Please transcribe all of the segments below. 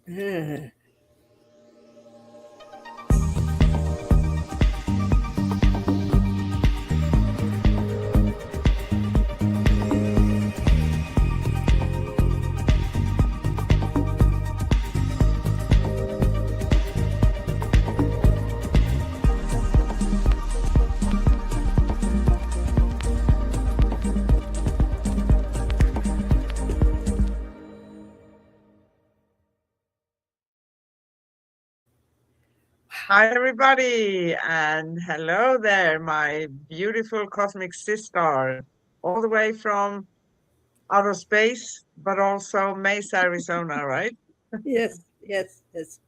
Ah. Hi, everybody, and hello there, my beautiful cosmic sister, all the way from outer space, but also Mesa, Arizona, right? Yes, yes, yes.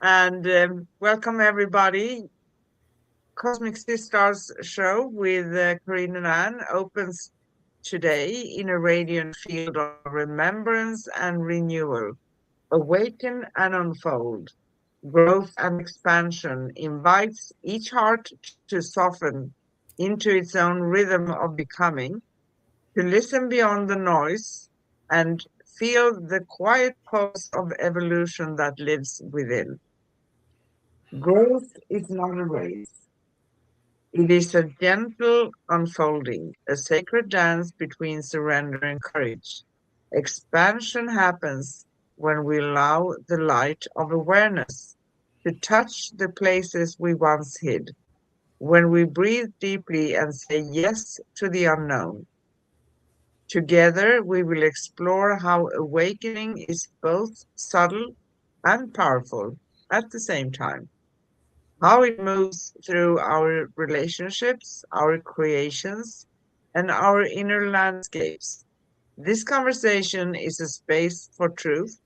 And welcome, everybody. Cosmic Sisters show with Corinne and Anne opens today in a radiant field of remembrance and renewal. Awaken and unfold. Growth and expansion invites each heart to soften into its own rhythm of becoming, to listen beyond the noise and feel the quiet pulse of evolution that lives within. Growth is not a race. It is a gentle unfolding, a sacred dance between surrender and courage. Expansion happens when we allow the light of awareness to touch the places we once hid, when we breathe deeply and say yes to the unknown. Together, we will explore how awakening is both subtle and powerful at the same time, how it moves through our relationships, our creations, and our inner landscapes. This conversation is a space for truth,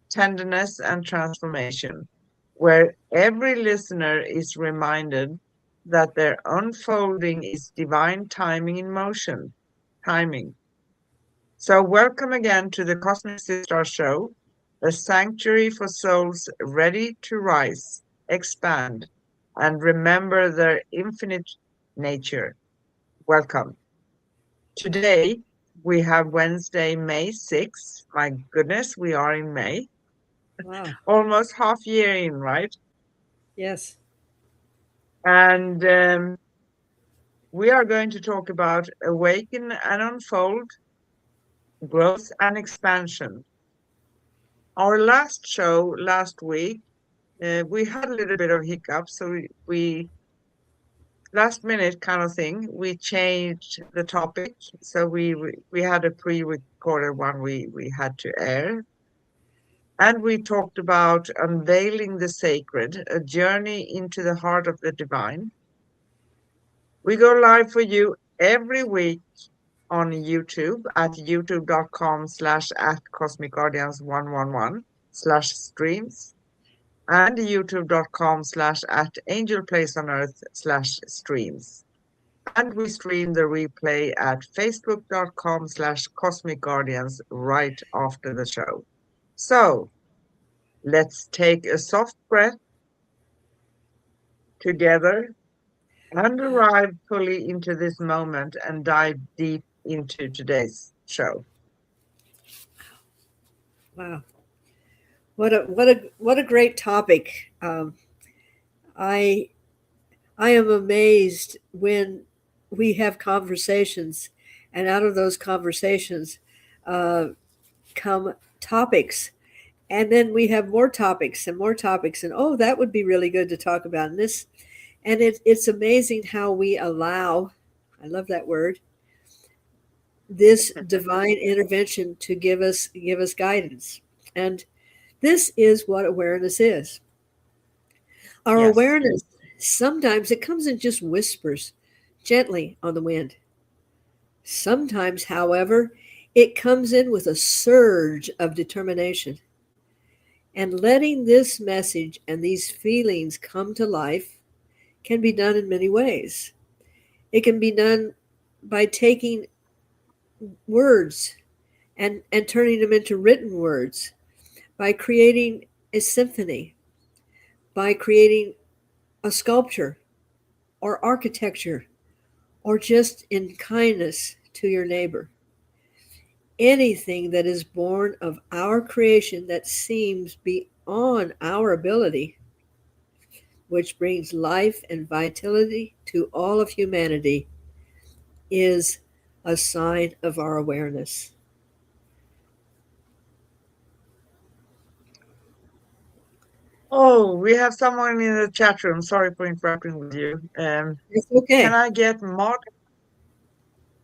tenderness, and transformation, where every listener is reminded that their unfolding is divine timing in motion. Timing. So, welcome again to the Cosmic Sister Show, a sanctuary for souls ready to rise, expand, and remember their infinite nature. Welcome. Today, we have Wednesday, May 6th. My goodness, we are in May. Wow. Almost half year in, right? Yes. And we are going to talk about awaken and unfold, growth and expansion. Our last show last week, we had a little bit of hiccup, so we last minute kind of thing, we changed the topic. So we had a pre-recorded one we had to air. And we talked about unveiling the sacred, a journey into the heart of the divine. We go live for you every week on YouTube at youtube.com/ at Cosmic Guardians 111 slash streams and youtube.com/ at Angel Place on Earth slash streams. And we stream the replay at facebook.com/ Cosmic Guardians right after the show. So let's take a soft breath together and arrive fully into this moment and dive deep into today's show. Wow. What a great topic. I I am amazed when we have conversations, and out of those conversations uh, come topics, and then we have more topics and more topics, and oh, that would be really good to talk about. And this, and it's amazing how we allow. I love that word. This divine intervention to give us guidance, and this is what awareness is. Our Yes. awareness, sometimes it comes in just whispers, gently on the wind. Sometimes, however, it comes in with a surge of determination. And letting this message and these feelings come to life can be done in many ways. It can be done by taking words and turning them into written words, by creating a symphony, by creating a sculpture or architecture, or just in kindness to your neighbor. anything that is born of our creation that seems beyond our ability, which brings life and vitality to all of humanity, is a sign of our awareness. Oh, we have someone in the chat room. Sorry for interrupting with you. It's Can okay. I get mod?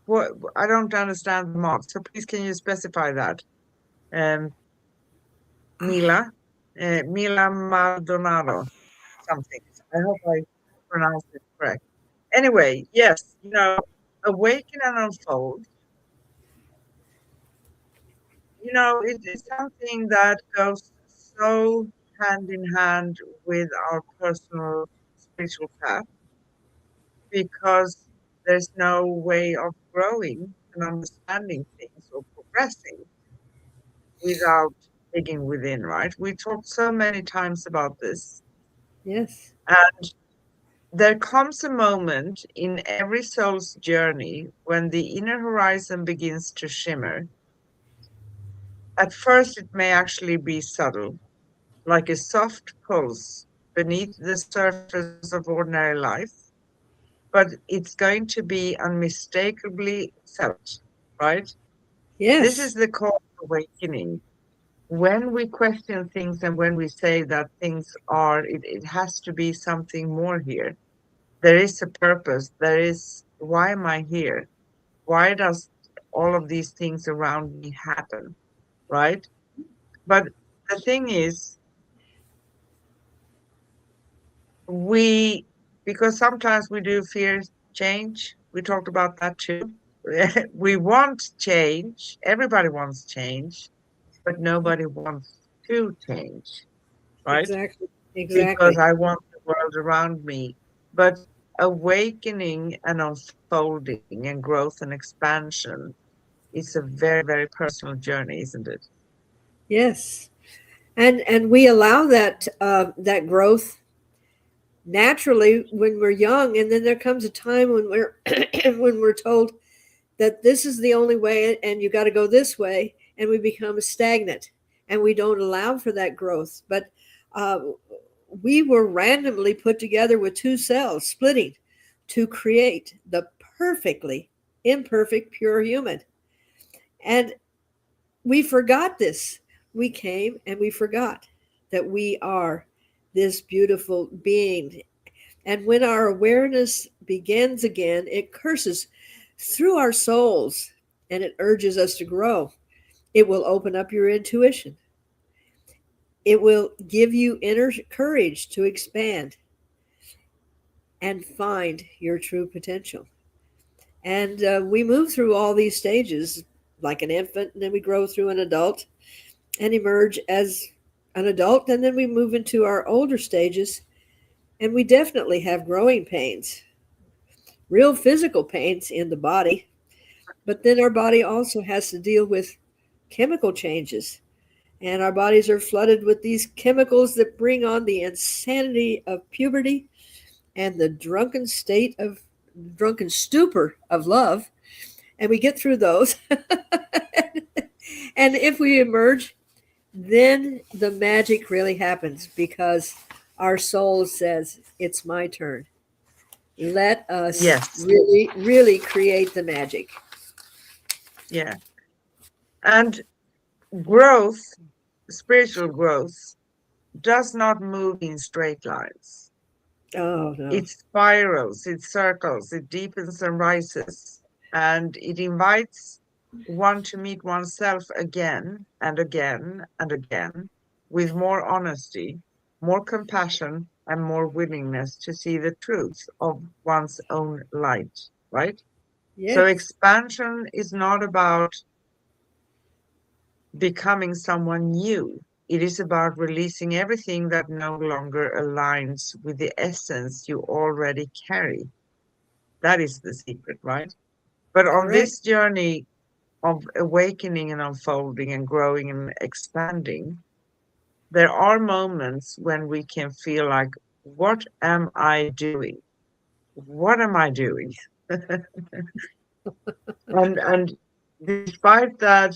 What I don't understand the mod, so please can you specify that? Um, Mila, Mila Maldonado, something. I hope I pronounced it correct. Anyway, yes, awaken and unfold. It is something that goes so hand in hand with our personal spiritual path because there's no way of growing and understanding things or progressing without digging within, right? We talked so many times about this. Yes. And there comes a moment in every soul's journey when the inner horizon begins to shimmer. At first, it may actually be subtle, like a soft pulse beneath the surface of ordinary life, but it's going to be unmistakably felt, right? This is Yes. the call of awakening. When we question things and when we say that things are, it has to be something more here. There is a purpose. There is, why am I here? Why does all of these things around me happen? Right? But the thing is, we, because sometimes we do fear change. We talked about that too. We want change. Everybody wants change, but nobody wants to change, right? Exactly. Because Exactly. I want the world around me. But awakening and unfolding and growth and expansion is a very, very personal journey, isn't it? Yes. And we allow that growth naturally when we're young, and then there comes a time when we're when we're told that this is the only way and you got to go this way, and we become stagnant and we don't allow for that growth. But uh, we were randomly put together with two cells splitting to create the perfectly imperfect pure human, and we forgot this. We came and we forgot that we are this beautiful being. And when our awareness begins again, it curses through our souls and it urges us to grow. It will open up your intuition. It will give you inner courage to expand and find your true potential. And we move through all these stages like an infant, and then we grow through an adult and emerge as an adult. And then we move into our older stages, and we definitely have growing pains, real physical pains in the body. But then our body also has to deal with chemical changes. And our bodies are flooded with these chemicals that bring on the insanity of puberty and the drunken stupor of love. And we get through those. And if we emerge, then the magic really happens because our soul says, it's my turn. Let us Yes. really, really create the magic. Yeah. And growth, spiritual growth, does not move in straight lines. Oh, no. It spirals, it circles, it deepens and rises, and it invites one to meet oneself again and again and again with more honesty, more compassion, and more willingness to see the truth of one's own light, right? So Yes. expansion is not about becoming someone new. It is about releasing everything that no longer aligns with the essence you already carry. That is the secret, right? But on Correct. this journey of awakening and unfolding and growing and expanding, there are moments when we can feel like, what am I doing? What am I doing? and despite that,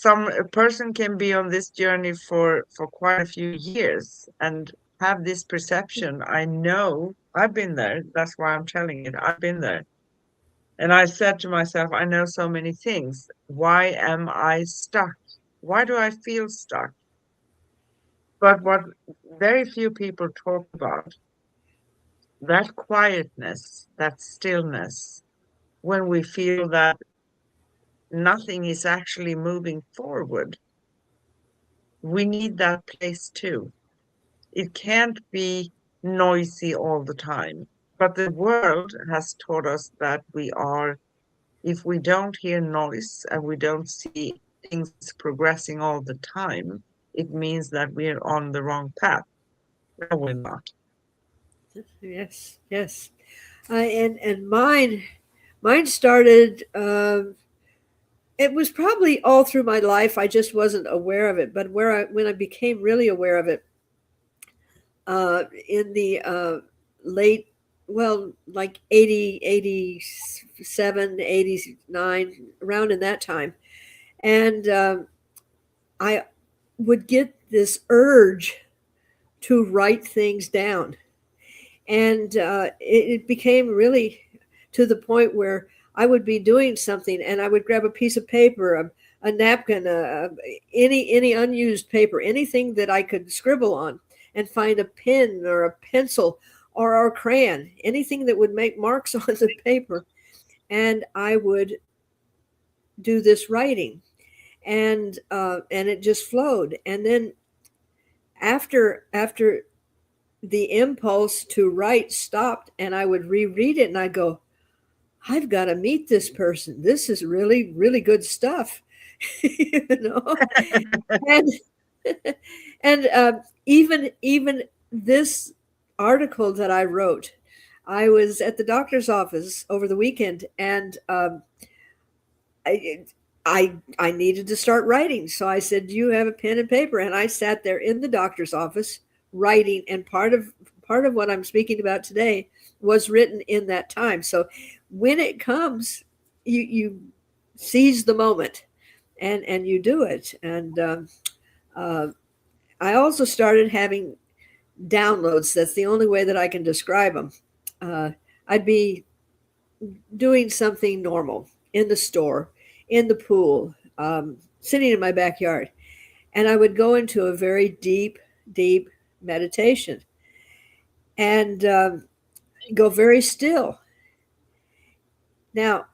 a person can be on this journey for quite a few years and have this perception. I know I've been there. That's why I'm telling it. I've been there. And I said to myself, I know so many things. Why am I stuck? Why do I feel stuck? But what very few people talk about, that quietness, that stillness, when we feel that nothing is actually moving forward, we need that place too. It can't be noisy all the time. But the world has taught us that if we don't hear noise and we don't see things progressing all the time, it means that we're on the wrong path. No, we're not. Yes, yes. And mine started. It was probably all through my life. I just wasn't aware of it. But when I became really aware of it, in the late, well, like 80, 87, 89, around in that time. And I would get this urge to write things down. And it became really to the point where I would be doing something and I would grab a piece of paper, a napkin, any unused paper, anything that I could scribble on, and find a pen or a pencil or a crayon, anything that would make marks on the paper, and I would do this writing, and it just flowed. And then after the impulse to write stopped, and I would reread it, and I go, I've got to meet this person. This is really, really good stuff. you know, and and even this article that I wrote, I was at the doctor's office over the weekend, and I, I needed to start writing. So I said, "Do you have a pen and paper?" And I sat there in the doctor's office writing, and part of what I'm speaking about today was written in that time. So when it comes, you seize the moment, and you do it. And uh, I also started having downloads. That's the only way that I can describe them. Uh, I'd be doing something normal in the store, in the pool, sitting in my backyard, and I would go into a very deep, deep meditation and go very still. Now,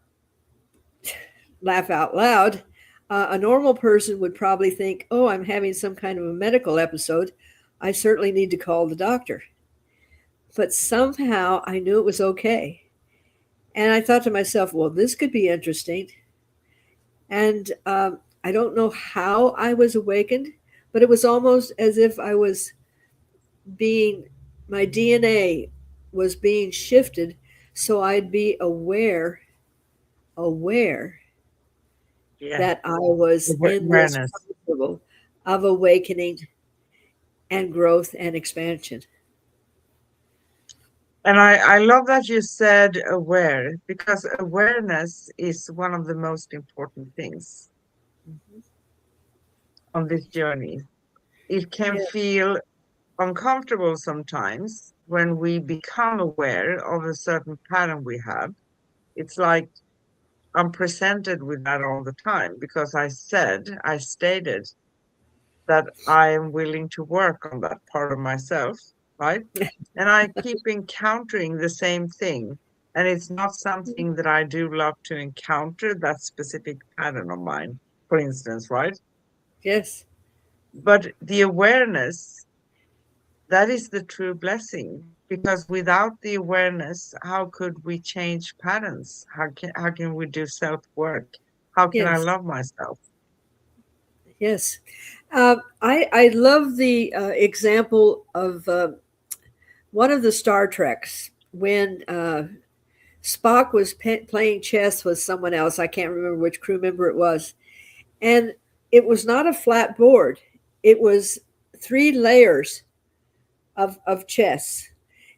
laugh out loud. A normal person would probably think, oh, I'm having some kind of a medical episode. I certainly need to call the doctor. But somehow I knew it was okay. And I thought to myself, well, this could be interesting. And I don't know how I was awakened, but it was almost as if I was being, my DNA was being shifted so I'd be aware Yeah, that I was in this awareness. principle of awakening and growth and expansion. And I love that you said aware, because awareness is one of the most important things Mhm. on this journey. It can Yeah. feel uncomfortable sometimes when we become aware of a certain pattern we have. It's like I'm presented with that all the time because I stated that I am willing to work on that part of myself, right? And I keep encountering the same thing. And it's not something that I do love to encounter, that specific pattern of mine, for instance, right? Yes. But the awareness, that is the true blessing. Because without the awareness, how could we change patterns? How can we do self work? How can I Yes. love myself? Yes. I love the example of one of the Star Treks when Spock was playing chess with someone else. I can't remember which crew member it was. And it was not a flat board, it was three layers of chess.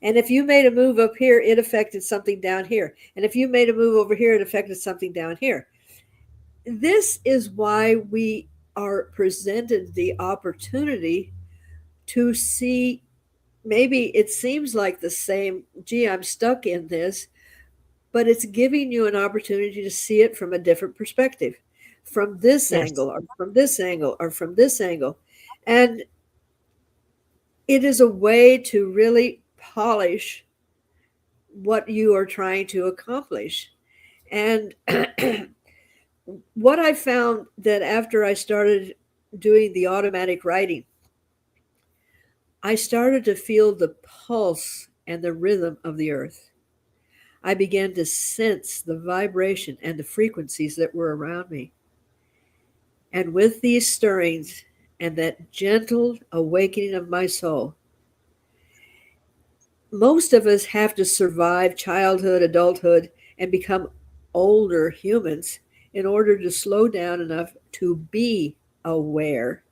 And if you made a move up here, it affected something down here. And if you made a move over here, it affected something down here. this is why we are presented the opportunity to see. Maybe it seems like the same, gee, I'm stuck in this, but it's giving you an opportunity to see it from a different perspective, from this Yes. angle, or from this angle, or from this angle. And it is a way to really polish what you are trying to accomplish. And what I found that after I started doing the automatic writing, I started to feel the pulse and the rhythm of the earth. I began to sense the vibration and the frequencies that were around me. And with these stirrings and that gentle awakening of my soul, most of us have to survive childhood, adulthood, and become older humans in order to slow down enough to be aware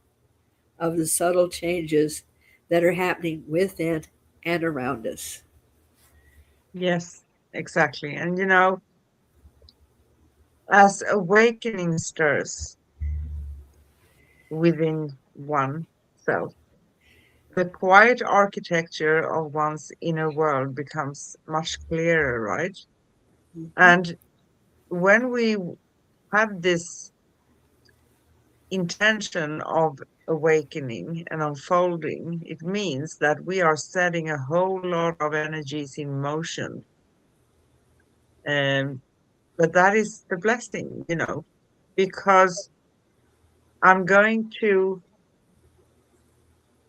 of the subtle changes that are happening within and around us. Yes, exactly. And as awakening stirs within one self, the quiet architecture of one's inner world becomes much clearer, right? Mhm. And when we have this intention of awakening and unfolding, it means that we are setting a whole lot of energies in motion. Um, but that is the blessing, because I'm going to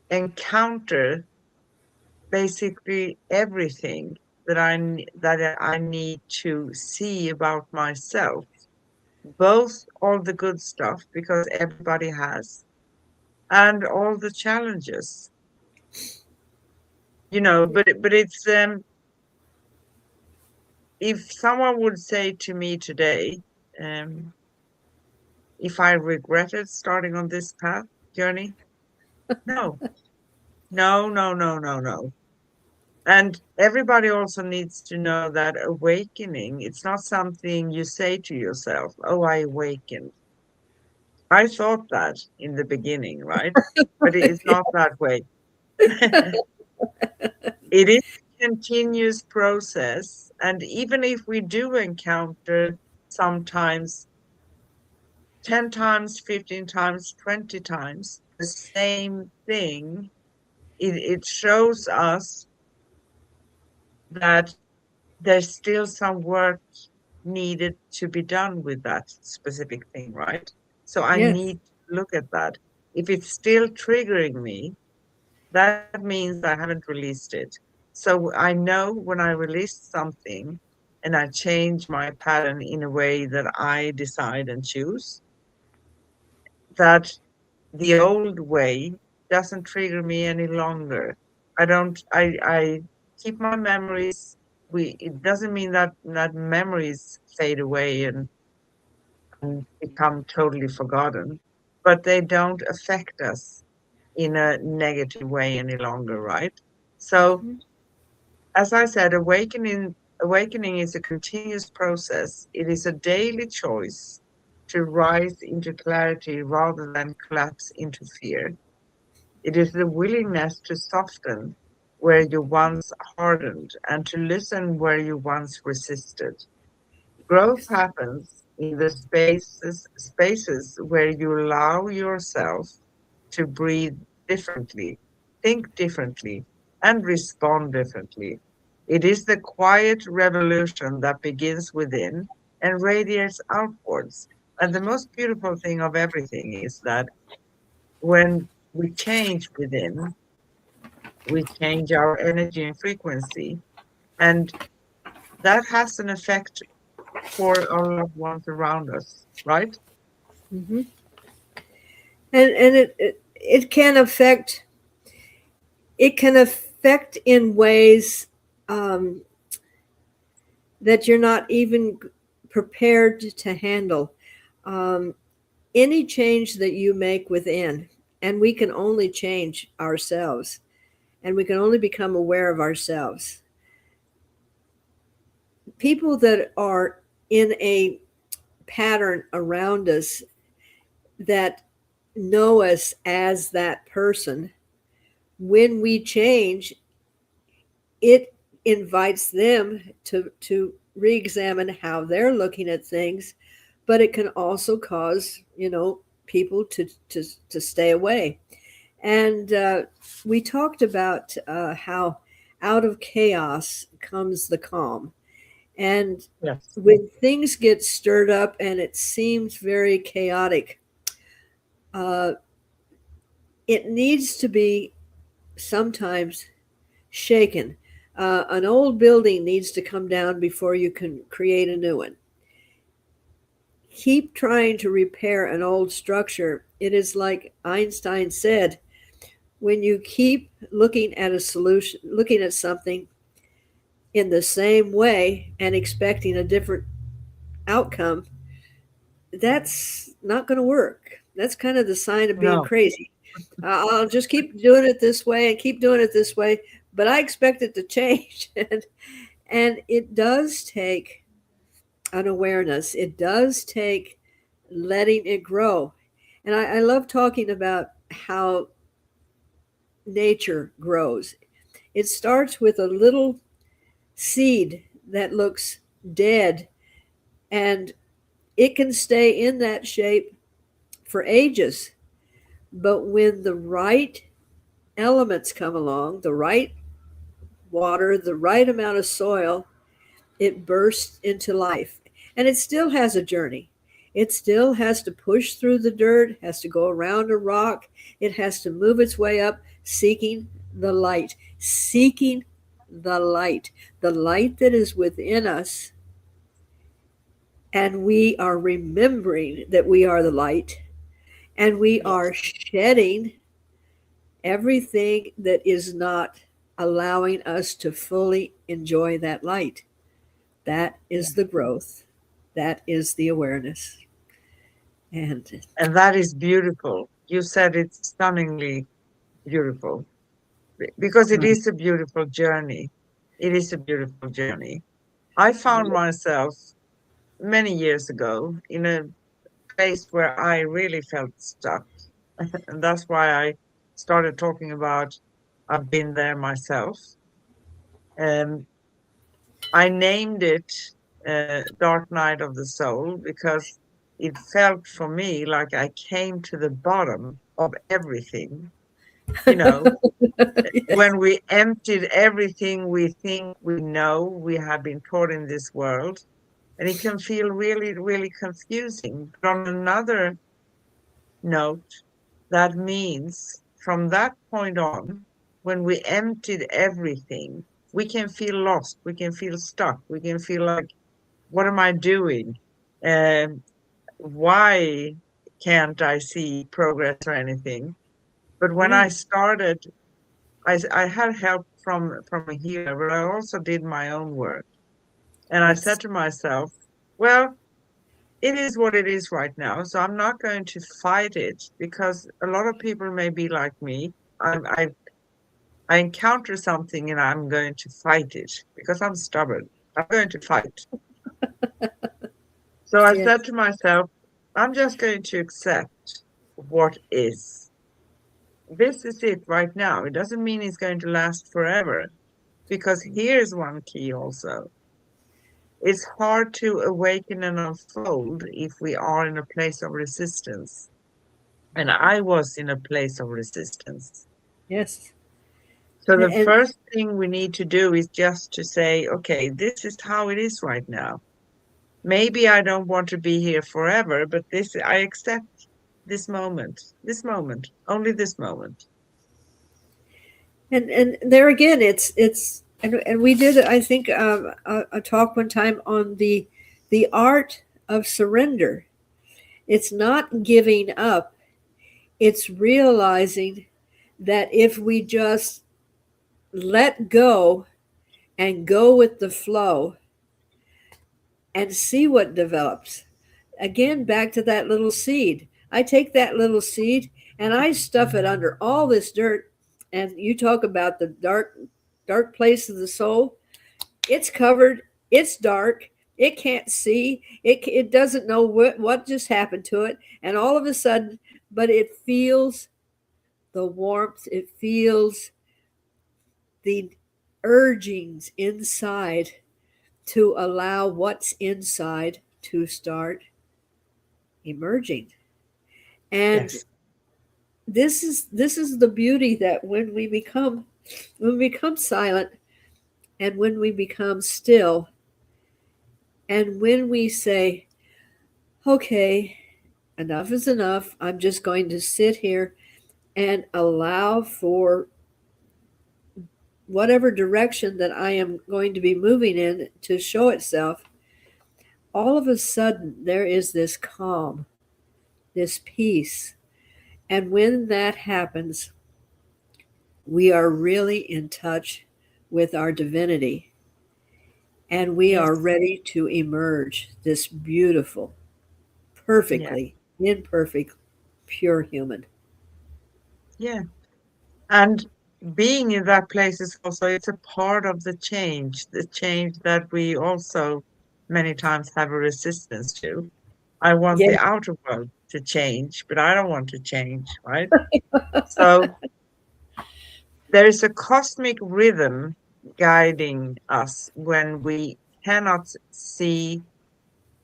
encounter basically everything that I need to see about myself, both all the good stuff because everybody has, and all the challenges. But if someone would say to me today, um, if I regretted starting on this path journey, no, no, no, no, no, no. And everybody also needs to know that awakening, it's not something you say to yourself, oh, I awakened. I thought that in the beginning, right? But it is not that way. It is a continuous process. And even if we do encounter sometimes 10 times, 15 times, 20 times the same thing, it shows us that there's still some work needed to be done with that specific thing, right? So I Yes. need to look at that. If it's still triggering me, that means I haven't released it. So I know when I release something and I change my pattern in a way that I decide and choose, that the old way doesn't trigger me any longer. I don't, I keep my memories. It doesn't mean that memories fade away and become totally forgotten, but they don't affect us in a negative way any longer, right? So, Mhm. as I said, awakening is a continuous process. It is a daily choice to rise into clarity rather than collapse into fear. It is the willingness to soften where you once hardened and to listen where you once resisted. Growth happens in the spaces where you allow yourself to breathe differently, think differently, and respond differently. It is the quiet revolution that begins within and radiates outwards. And the most beautiful thing of everything is that when we change within, we change our energy and frequency. And that has an effect for our loved ones around us, right? Mhm. And it can affect, in ways um, that you're not even prepared to handle. Um, any change that you make within, and we can only change ourselves, and we can only become aware of ourselves. People that are in a pattern around us that know us as that person. When we change, it invites them to re-examine how they're looking at things, but it can also cause, people to stay away. And we talked about how out of chaos comes the calm. And Yes. when things get stirred up and it seems very chaotic, uh, it needs to be sometimes shaken. An old building needs to come down before you can create a new one. Keep trying to repair an old structure. It is like Einstein said, when you keep looking at a solution, looking at something in the same way and expecting a different outcome, that's not going to work. That's kind of the sign of being No. crazy. I'll just keep doing it this way and keep doing it this way, but I expect it to change. And it does take an awareness, it does take letting it grow. And I love talking about how nature grows. It starts with a little seed that looks dead, and it can stay in that shape for ages. But when the right elements come along, the right water, the right amount of soil, it bursts into life. And it still has a journey. It still has to push through the dirt, has to go around a rock, it has to move its way up, seeking the light that is within us. And we are remembering that we are the light, and we Yes. are shedding everything that is not allowing us to fully enjoy that light. That Yeah. is the growth. That is the awareness. And And that is beautiful. You said it's stunningly beautiful because it right. is a beautiful journey. It is a beautiful journey. I found myself many years ago in a place where I really felt stuck. And that's why I started talking about I've been there myself. Um, I named it Dark Night of the Soul because it felt for me like I came to the bottom of everything. You know, Yes. when we emptied everything we think we know, we have been taught in this world, and it can feel really, really confusing. But on another note, that means from that point on, when we emptied everything, we can feel lost, we can feel stuck, we can feel like, what am I doing? Um, why can't I see progress or anything? But when I Mm, started, I had help from a healer, but I also did my own work. And I yes. said to myself, well, it is what it is right now. So I'm not going to fight it because a lot of people may be like me. I encounter something and I'm going to fight it because I'm stubborn. I'm going to fight. So I said Yes. to myself, I'm just going to accept what is. This is it right now. It doesn't mean it's going to last forever because here's one key also. It's hard to awaken and unfold if we are in a place of resistance. And I was in a place of resistance. Yes. So the And first thing we need to do is just to say, okay, this is how it is right now. Maybe I don't want to be here forever, but this I accept this moment, only this moment. and there again, and we did, I think, a talk one time on the art of surrender. It's not giving up. It's realizing that if we just let go and go with the flow and see what develops. Again, back to that little seed. I take that little seed and I stuff it under all this dirt. And you talk about the dark place of the soul. It's covered, it's dark, It can't see. It doesn't know what just happened to it. And all of a sudden, but it feels the warmth. It feels the urgings inside to allow what's inside to start emerging. And Yes. this is the beauty that when we become silent and when we become still and when we say, okay, enough is enough. I'm just going to sit here and allow for whatever direction that I am going to be moving in to show itself. All of a sudden, there is this calm, this peace. And when that happens, we are really in touch with our divinity and we are Yes. ready to emerge this beautiful, Yeah. perfectly imperfect, pure human. Yeah. And being in that place is also, it's a part of the change that we also many times have a resistance to. I want Yeah. the outer world to change, but I don't want to change, right? So there is a cosmic rhythm guiding us when we cannot see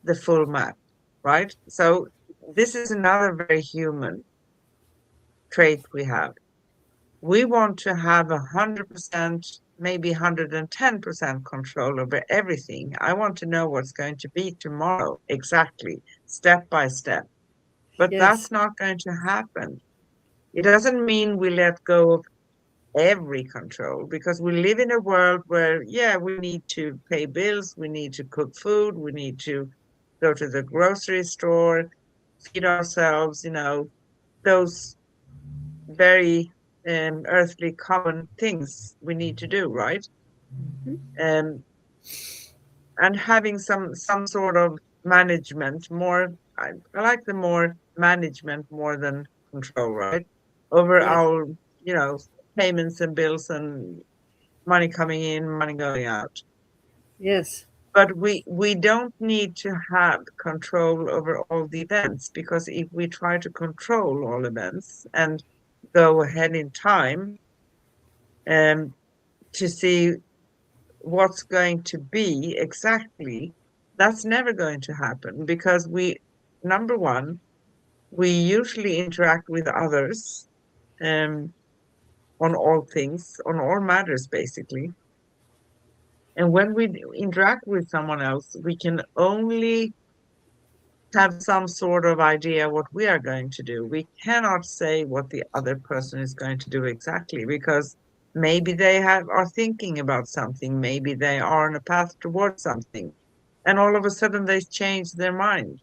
the full map, right? So this is another very human trait we have. We want to have 100%, maybe 110% control over everything. I want to know what's going to be tomorrow, exactly, step by step. But Yes. that's not going to happen. It doesn't mean we let go of every control because we live in a world where, yeah, we need to pay bills, we need to cook food, we need to go to the grocery store, feed ourselves, those very earthly common things we need to do, right? Mhm. Um, and having some sort of management more, I like the more management more than control, right? Over Yes. our, you know, payments and bills and money coming in, money going out. Yes. But we don't need to have control over all the events because if we try to control all events and go ahead in time um, to see what's going to be exactly, that's never going to happen because number one, we usually interact with others um, on all things, on all matters, basically. And when we interact with someone else, we can only have some sort of idea what we are going to do. We cannot say what the other person is going to do exactly because maybe they are thinking about something, maybe they are on a path towards something, and all of a sudden they change their mind,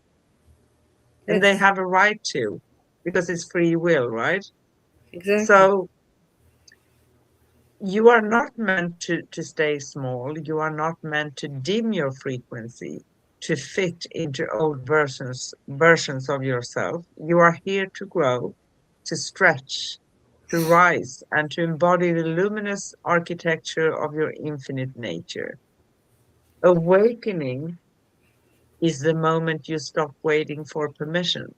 and they Yes. have a right to because it's free will, right? Exactly. So you are not meant to stay small. You are not meant to dim your frequency to fit into old versions of yourself. You are here to grow, to stretch, to rise, and to embody the luminous architecture of your infinite nature. Awakening is the moment you stop waiting for permission.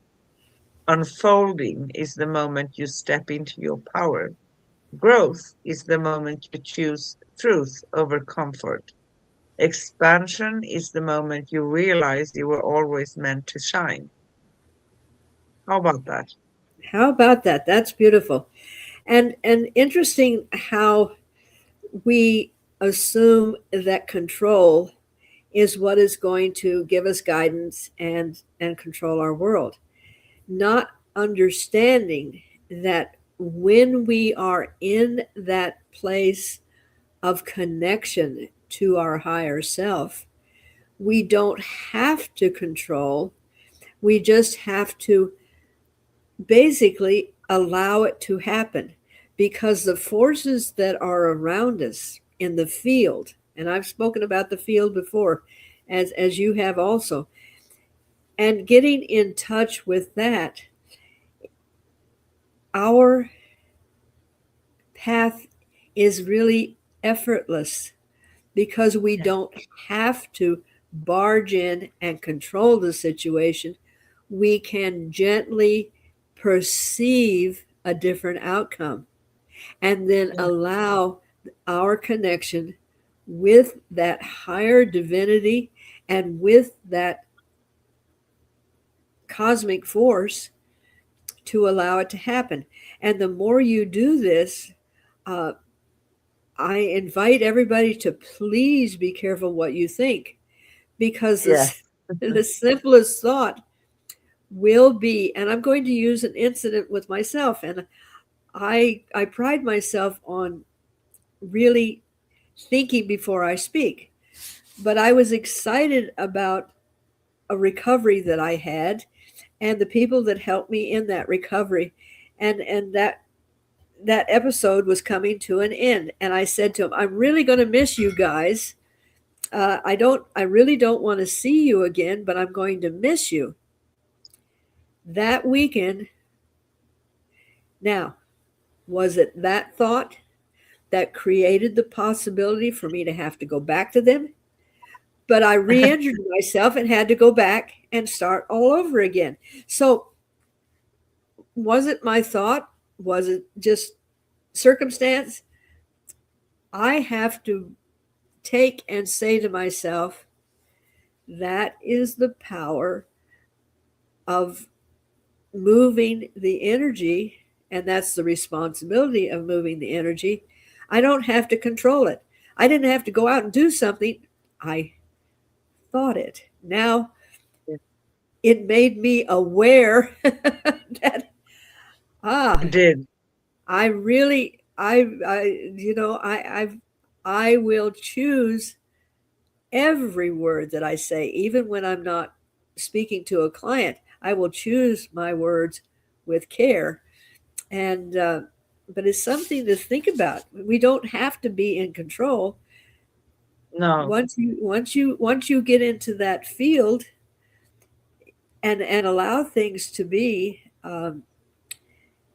Unfolding is the moment you step into your power. Growth is the moment you choose truth over comfort. Expansion is the moment you realize you were always meant to shine. How about that? How about that? That's beautiful. And interesting how we assume that control is what is going to give us guidance and control our world, not understanding that when we are in that place of connection to our higher self, we don't have to control. We just have to basically allow it to happen because the forces that are around us in the field, and I've spoken about the field before, as you have also, and getting in touch with that, our path is really effortless because we Yes. don't have to barge in and control the situation. We can gently perceive a different outcome and then Yeah. allow our connection with that higher divinity and with that cosmic force to allow it to happen. And the more you do this, uh, I invite everybody to please be careful what you think, because Yes. the simplest thought will be, and I'm going to use an incident with myself, and I pride myself on really thinking before I speak. But I was excited about a recovery that I had and the people that helped me in that recovery. And that episode was coming to an end. And I said to him, I'm really going to miss you guys. I really don't want to see you again, but I'm going to miss you. That weekend, now, was it that thought that created the possibility for me to have to go back to them? But I re injured myself and had to go back and start all over again. So, was it my thought? Was it just circumstance? I have to take and say to myself, that is the power of moving the energy, and that's the responsibility of moving the energy. I don't have to control it. I didn't have to go out and do something. I thought it. Now it made me aware that It ah, did. I really I I will choose every word that I say, even when I'm not speaking to a client. I will choose my words with care, and but it's something to think about. We don't have to be in control. No. Once you get into that field and allow things to be,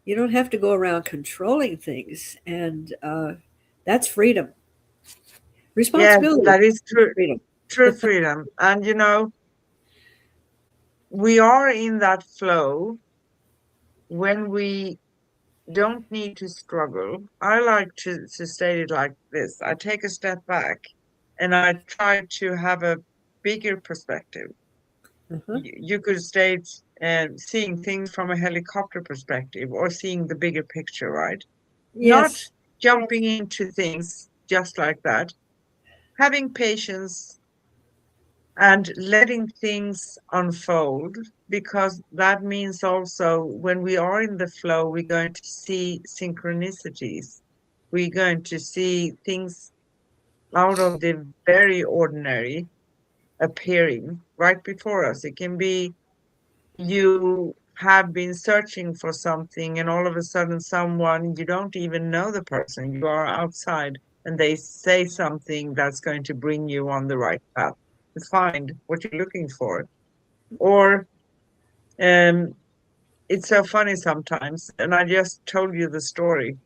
you don't have to go around controlling things, and that's freedom. Yes, Responsibility, that is true. freedom. True freedom. And we are in that flow when we don't need to struggle. I like to state it like this. I take a step back and I try to have a bigger perspective. Uh-huh. You could state seeing things from a helicopter perspective or seeing the bigger picture, right? Not Yes. jumping into things just like that. Having patience and letting things unfold, because that means also when we are in the flow, we're going to see synchronicities. We're going to see things out of the very ordinary appearing right before us. It can be you have been searching for something, and all of a sudden, someone you don't even know the person, you are outside, and they say something that's going to bring you on the right path to find what you're looking for. Or um, it's so funny sometimes, and I just told you the story.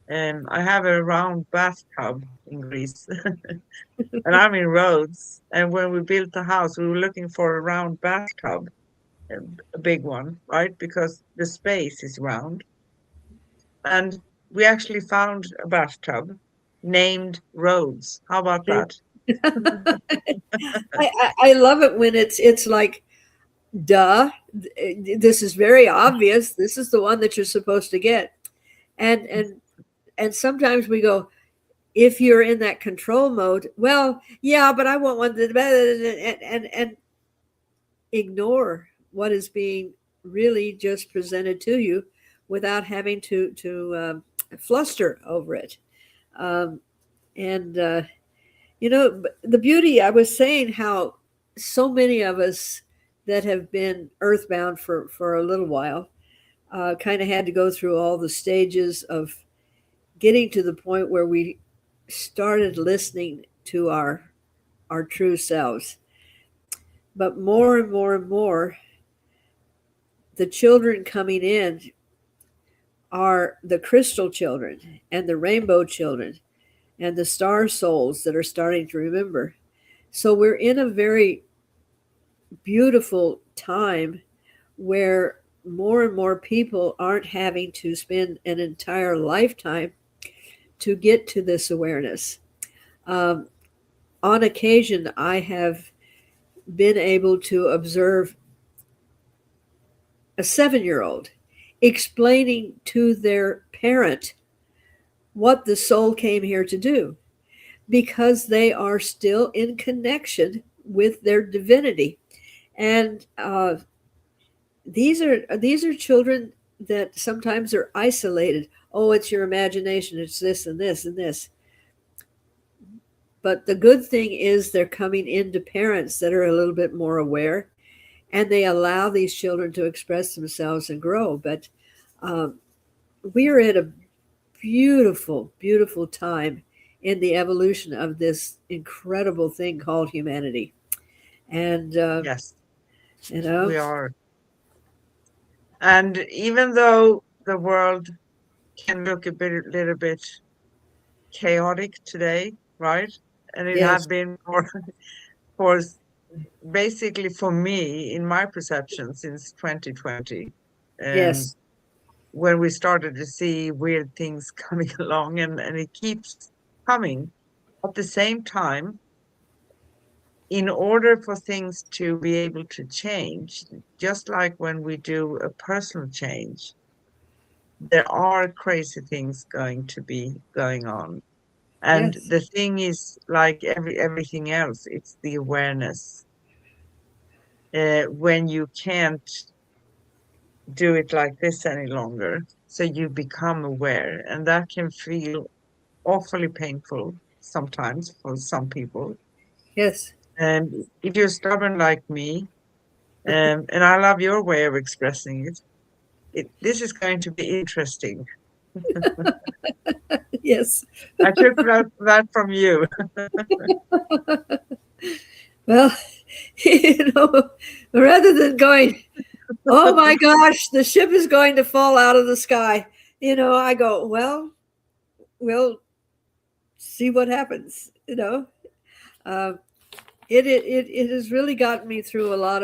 I have a round bathtub in Greece, and I'm in Rhodes. And when we built the house, we were looking for a round bathtub, a a big one, right? Because the space is round. And we actually found a bathtub named Rhodes. How about that? I love it when it's like, duh, this is very obvious. This is the one that you're supposed to get. And and sometimes we go, if you're in that control mode, well, yeah, but I want one that, and ignore what is being really just presented to you without having to fluster over it. Um, and the beauty, I was saying how so many of us that have been earthbound for a little while kind of had to go through all the stages of getting to the point where we started listening to our true selves. But more and more and more, the children coming in are the crystal children and the rainbow children and the star souls that are starting to remember. So we're in a very beautiful time where more and more people aren't having to spend an entire lifetime to get to this awareness. Um, on occasion, I have been able to observe a 7-year old explaining to their parent what the soul came here to do because they are still in connection with their divinity. And these are children that sometimes are isolated. Oh, it's your imagination. It's this and this and this. But the good thing is they're coming into parents that are a little bit more aware, and they allow these children to express themselves and grow. But um, we are at a beautiful, beautiful time in the evolution of this incredible thing called humanity. And, Yes, you know, we are. And even though the world can look little bit chaotic today, right? And it yes, have been for basically for me, in my perception, since 2020, um, yes, when we started to see weird things coming along, and it keeps coming. At the same time, in order for things to be able to change, just like when we do a personal change, there are crazy things going to be going on. And yes, the thing is, like everything else, it's the awareness. When you can't do it like this any longer, so you become aware, and that can feel awfully painful sometimes for some people. yes, And if you're stubborn like me, and I love your way of expressing it, this is going to be interesting. yes. I took that from you. Well, rather than going, oh my gosh, the ship is going to fall out of the sky, I go, well, we'll see what happens. Uh, it has really gotten me through a lot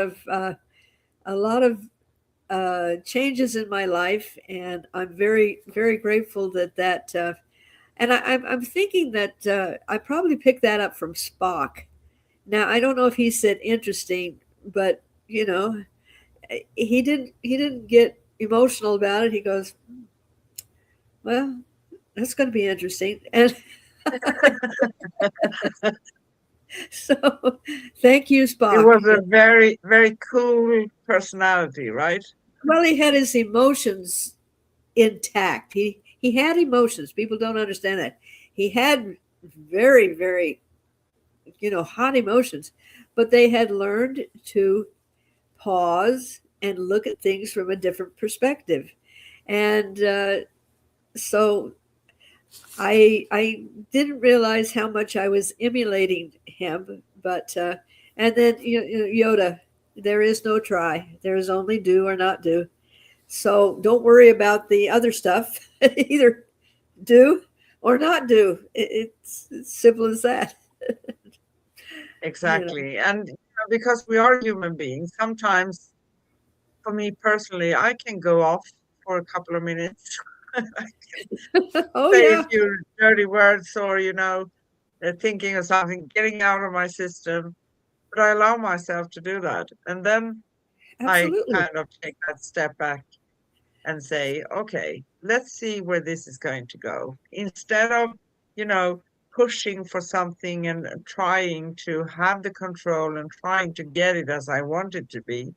of changes in my life, and I'm very very grateful that. And I'm thinking that I probably picked that up from Spock. Now I don't know if he said interesting, but he didn't get emotional about it. He goes, well, that's going to be interesting, and so thank you, It Spock. was a very, very cool personality, right? Well, he had his emotions intact. He had emotions. People don't understand that. He had very very hot emotions, but they had learned to pause and look at things from a different perspective. And so I didn't realize how much I was emulating him, but and then Yoda, there is no try. There is only do or not do. So don't worry about the other stuff. Either do or not do. It's as simple as that. you know. Exactly. And because we are human beings, sometimes for me personally, I can go off for a couple of minutes, Oh say a yeah, few dirty words, or, thinking of something, getting out of my system. But I allow myself to do that. And then I absolutely. kind of take that step back and say, okay, let's see where this is going to go. Instead of, you know, pushing for something and trying to have the control and trying to get it as I want it to be,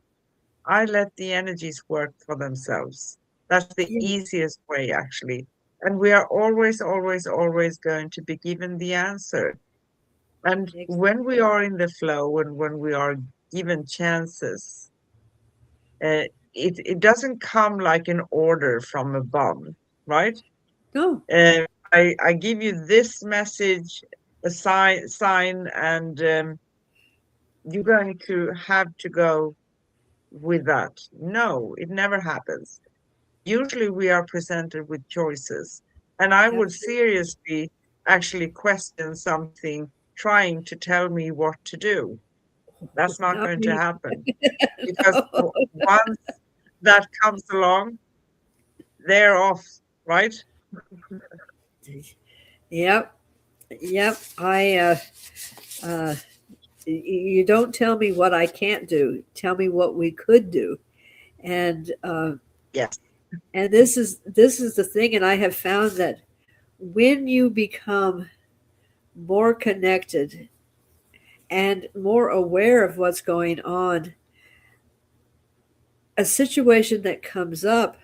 I let the energies work for themselves. That's the Yeah, easiest way, actually. And we are always, always, always going to be given the answer. And when we are in the flow and when we are given chances, it doesn't come like an order from above, right? no, I give you this message, a sign, and you're going to have to go with that. No, it never happens. Usually we are presented with choices, and I would absolutely. seriously actually question something. trying to tell me what to do. That's not Not going to me. happen because No. once that comes along, they're off, right? Yep. Yep. Uh, you don't tell me what I can't do. Tell me what we could do. And Yes. this is the thing. And I have found that when you become more connected and more aware of what's going on, a situation that comes up,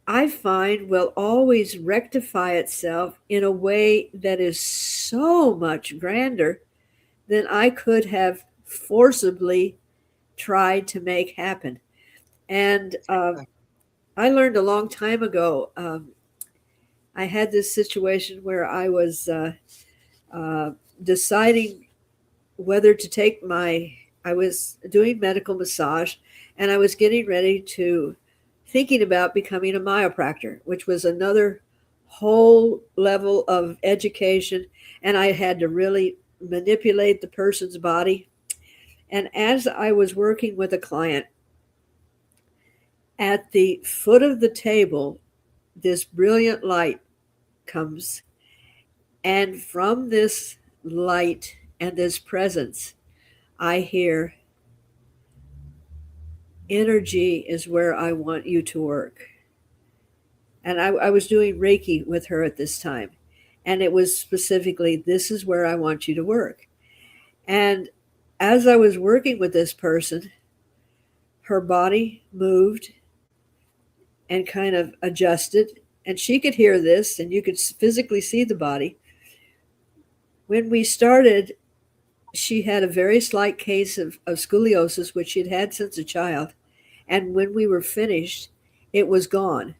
I find will always rectify itself in a way that is so much grander than I could have forcibly tried to make happen. And I learned a long time ago. I had this situation where I was uh, deciding whether to take I was doing medical massage and I was getting ready to thinking about becoming a myopractor, which was another whole level of education. And I had to really manipulate the person's body. And as I was working with a client, at the foot of the table, this brilliant light comes. And from this light and this presence, I hear, energy is where I want you to work. And I was doing Reiki with her at this time. And it was specifically, this is where I want you to work. And as I was working with this person, her body moved and kind of adjusted. And she could hear this, and you could physically see the body. When we started, she had a very slight case of scoliosis, which she'd had since a child. And when we were finished, it was gone.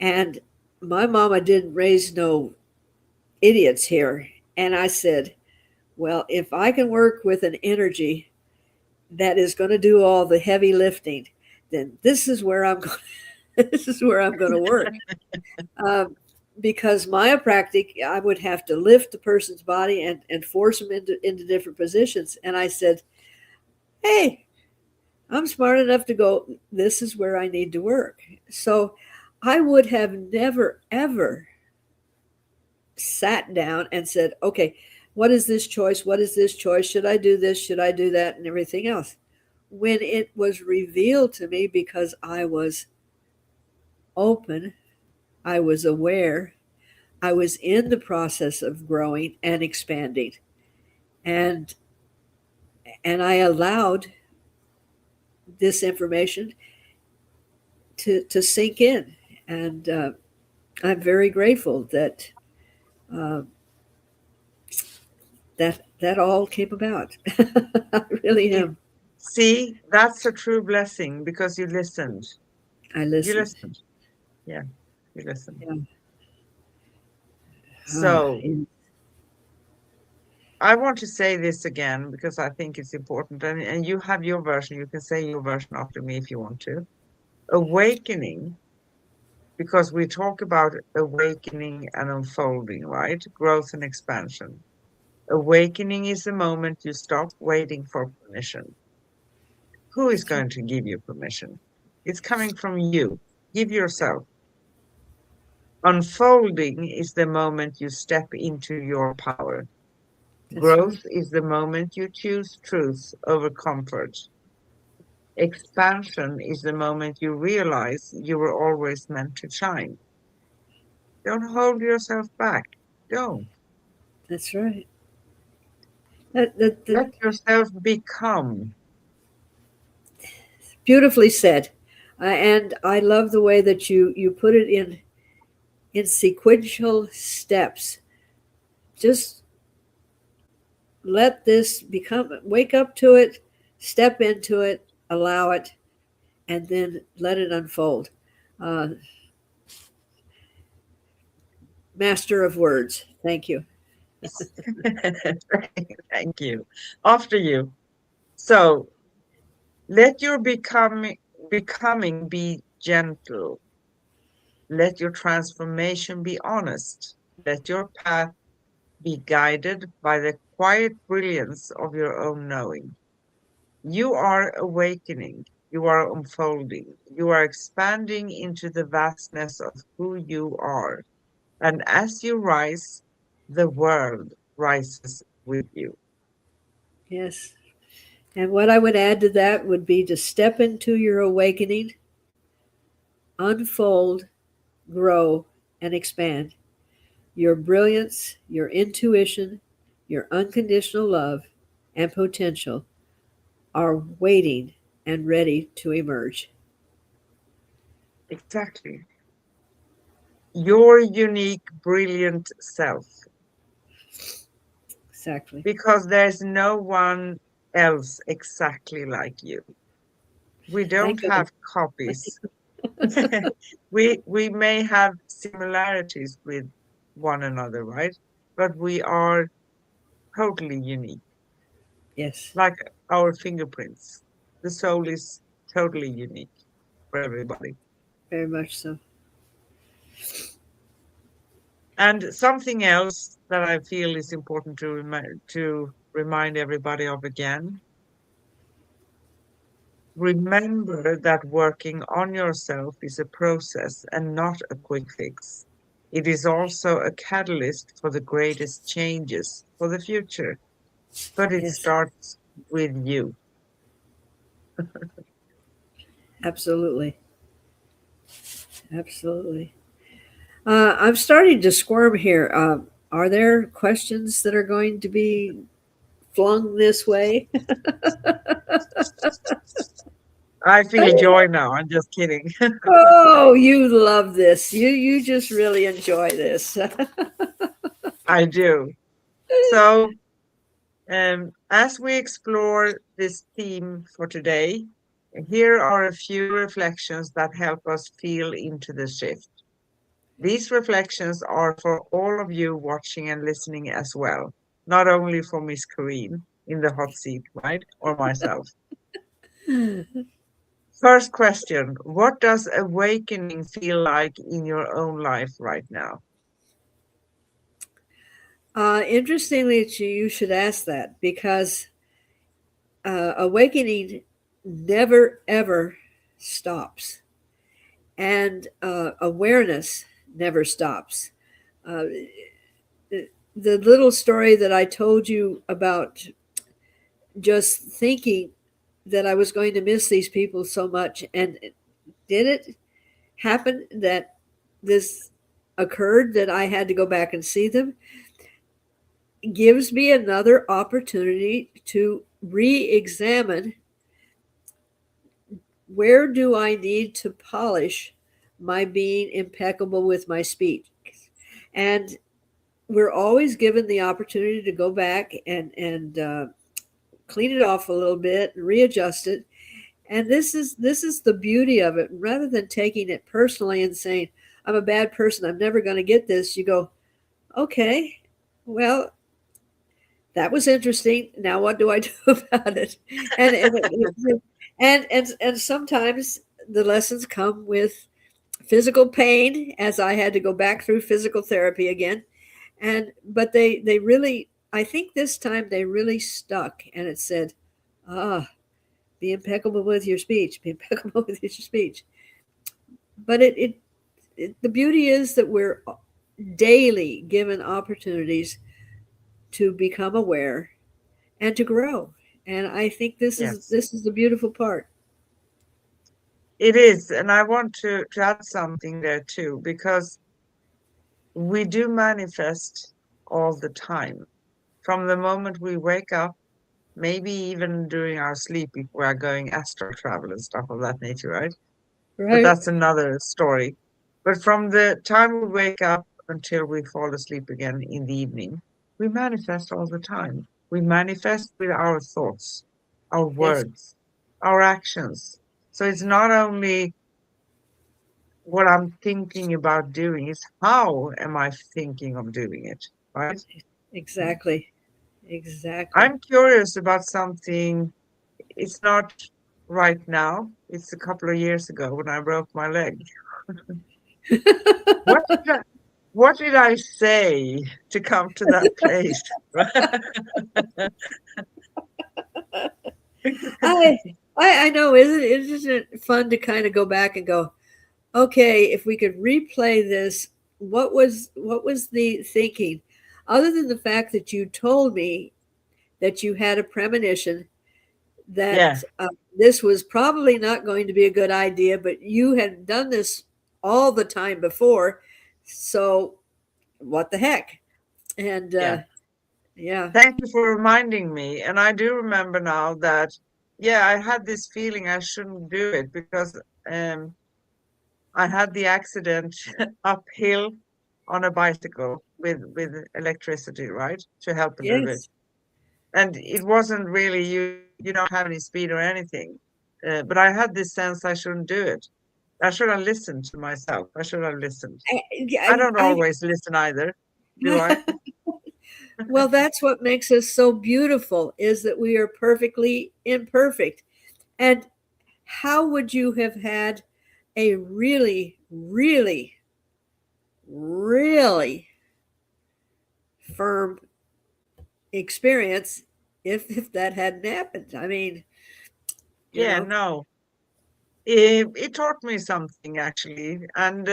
And my mama didn't raise no idiots here. And I said, well, if I can work with an energy that is going to do all the heavy lifting, then this is where I'm going. This is where I'm going to work. Because myopractic, I would have to lift the person's body and force them into different positions. And I said, hey, I'm smart enough to go, this is where I need to work. So I would have never, ever sat down and said, okay, what is this choice? What is this choice? Should I do this? Should I do that? And everything else. When it was revealed to me, because I was open, I was aware, I was in the process of growing and expanding. And I allowed this information to sink in. And I'm very grateful that uh, that all came about. I really You am. see, that's a true blessing because you listened. I You listened. listened. Yeah, you listened. Yeah. So And I want to say this again because I think it's important. And you have your version. You can say your version after me if you want to. Awakening, because we talk about awakening and unfolding, right? Growth and expansion. Awakening is the moment you stop waiting for permission. Who is going to give you permission? It's coming from you. Give yourself. Unfolding is the moment you step into your power. that's right. Growth is the moment you choose truth over comfort. Expansion is the moment you realize you were always meant to shine. Don't hold yourself back. Don't. That's right. That Let yourself become. beautifully said. And I love the way that you put it in sequential steps. Just let this become, wake up to it, step into it, allow it, and then let it unfold. Uh, Master of words. Thank you. Thank you. After you. So let your becoming be gentle. Let your transformation be honest. Let your path Be guided by the quiet brilliance of your own knowing. You are awakening, you are unfolding, you are expanding into the vastness of who you are. And as you rise, the world rises with you. Yes. And what I would add to that would be to step into your awakening, unfold, grow, and expand. Your brilliance, your intuition, your unconditional love, and potential are waiting and ready to emerge. Exactly. Your unique, brilliant self, Exactly. because there's no one else exactly like you. We don't Thank you. have copies. We may have similarities with one another, right? But we are totally unique, Yes, like our fingerprints. The soul is totally unique for everybody. very much so. And something else that I feel is important to remind everybody of again, remember that working on yourself is a process and not a quick fix. It is also a catalyst for the greatest changes for the future, but it Yes, starts with you. absolutely. Absolutely. I'm starting to squirm here. Are there questions that are going to be flung this way? I feel joy now. I'm just kidding. Oh, you love this. You just really enjoy this. I do. So, as we explore this theme for today, here are a few reflections that help us feel into the shift. These reflections are for all of you watching and listening as well, not only for Miss Corrine in the hot seat, right? Or myself. First question, what does awakening feel like in your own life right now? Interestingly, you should ask that because awakening never ever stops, and awareness never stops. Uh, the little story that I told you about just thinking that I was going to miss these people so much, and did it happen that this occurred that I had to go back and see them, gives me another opportunity to re-examine where do I need to polish my being impeccable with my speech. And we're always given the opportunity to go back and clean it off a little bit and readjust it. And this is the beauty of it. Rather than taking it personally and saying, I'm a bad person, I'm never going to get this, you go, okay, well, that was interesting. Now what do I do about it? And sometimes the lessons come with physical pain, as I had to go back through physical therapy again. And but they really, I think this time they really stuck, and it said, ah, be impeccable with your speech, be impeccable with your speech. But the beauty is that we're daily given opportunities to become aware and to grow. And I think this is Yes, this is the beautiful part. it is. And I want to add something there too, because we do manifest all the time. From the moment we wake up, maybe even during our sleep if we are going astral travel and stuff of that nature, right? But Right. that's another story. But from the time we wake up until we fall asleep again in the evening, we manifest all the time. We manifest with our thoughts, our Yes, words, our actions. So it's not only what I'm thinking about doing, it's how am I thinking of doing it, right? exactly. Exactly. I'm curious about something. It's not right now. It's a couple of years ago when I broke my leg. What did I, what did I say to come to that place? I I know, isn't it fun to kind of go back and go, okay, if we could replay this, what was the thinking? Other than the fact that you told me that you had a premonition Yeah, that this was probably not going to be a good idea, but you had done this all the time before, so what the heck? And yeah. yeah, Thank you for reminding me. And I do remember now that, yeah, I had this feeling I shouldn't do it because I had the accident uphill on a bicycle with electricity, right, to help a little bit. yes, And it wasn't really you don't have any speed or anything. But I had this sense I shouldn't do it. I should have listened to myself. I should have listened. I I, don't I, always listen either, do I? I well, that's what makes us so beautiful is that we are perfectly imperfect. And how would you have had a really, really, really firm experience if that hadn't happened? I mean, you Yeah, know, no. It taught me something actually, and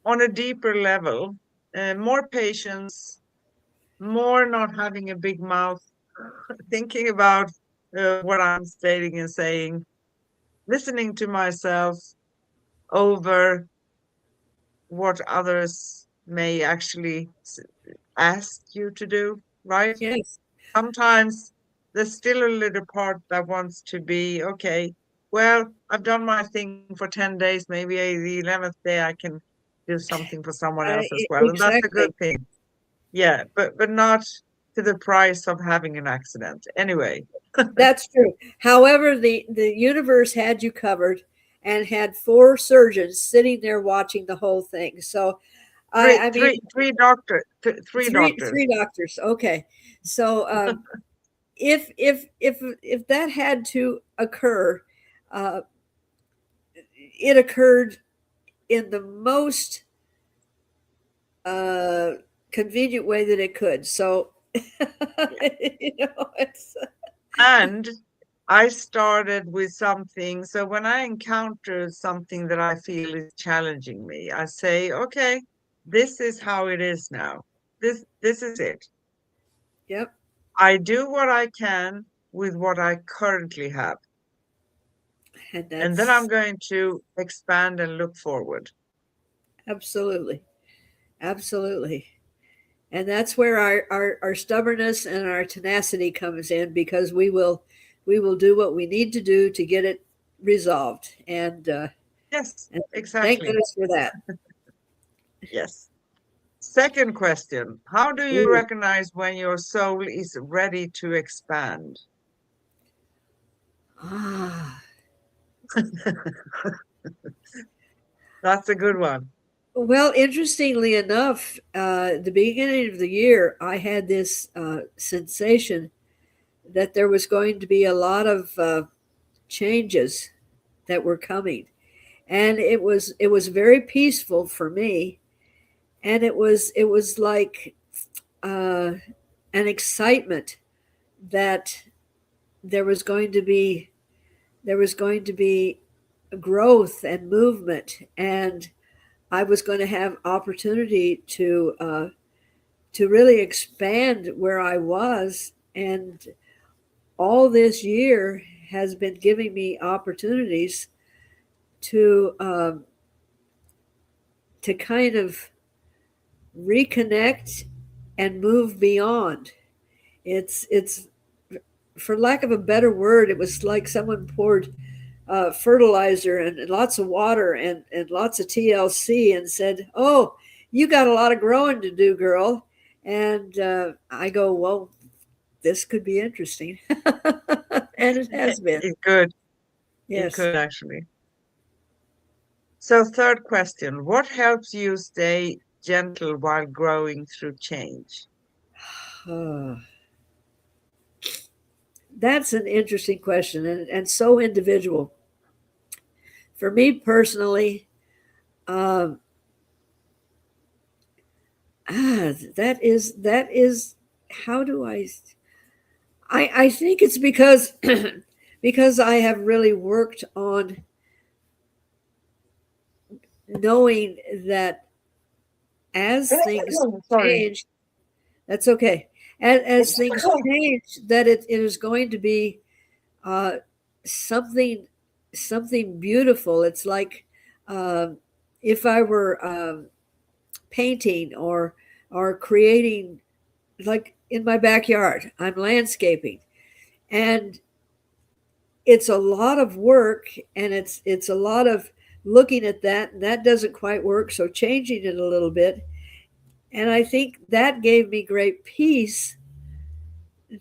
on a deeper level, more patience, more not having a big mouth, thinking about what I'm stating and saying, listening to myself over what others may actually ask you to do, right? yes, Sometimes there's still a little part that wants to be, okay, well, I've done my thing for 10 days. Maybe the 11th day I can do something for someone else as well. And that's a good exactly. thing. Yeah, but not to the price of having an accident. Anyway, That's true. However, the universe had you covered and had four surgeons sitting there watching the whole thing. So I mean, three three doctors. doctors. Okay, so if that had to occur, uh, it occurred in the most uh, convenient way that it could. So Yeah. it's And I started with something. So when I encounter something that I feel is challenging me, I say, okay, this is how it is now. This is it. yep, I do what I can with what I currently have. and And then I'm that's going to expand and look forward. absolutely, absolutely. And that's where our stubbornness and our tenacity comes in because we will do what we need to do to get it resolved. Yes, And thank exactly. goodness for that. Yes. Second question. How do you Ooh. recognize when your soul is ready to expand? Ah. That's a good one. Well, interestingly enough, the beginning of the year, I had this sensation that there was going to be a lot of changes that were coming, and it was very peaceful for me, and it was like uh, an excitement that there was going to be there was going to be growth and movement, and I was going to have opportunity to really expand where I was. And all this year has been giving me opportunities to to kind of reconnect and move beyond. It's for lack of a better word, it was like someone poured fertilizer and lots of water and lots of TLC and said, "Oh, you got a lot of growing to do, girl." And I go, "Well, this could be interesting," and it has been. It could. It Yes. could actually. So, third question. What helps you stay gentle while growing through change? Uh, that's an interesting question and so individual. For me personally, um, That is how do I think it's because because I have really worked on knowing that as things Sorry. change, that's okay. As things change, that it is going to be uh, something something beautiful. It's like uh, if I were painting or creating, like in my backyard, I'm landscaping, and it's a lot of work, and it's a lot of looking at that, and that doesn't quite work, so changing it a little bit. And I think that gave me great peace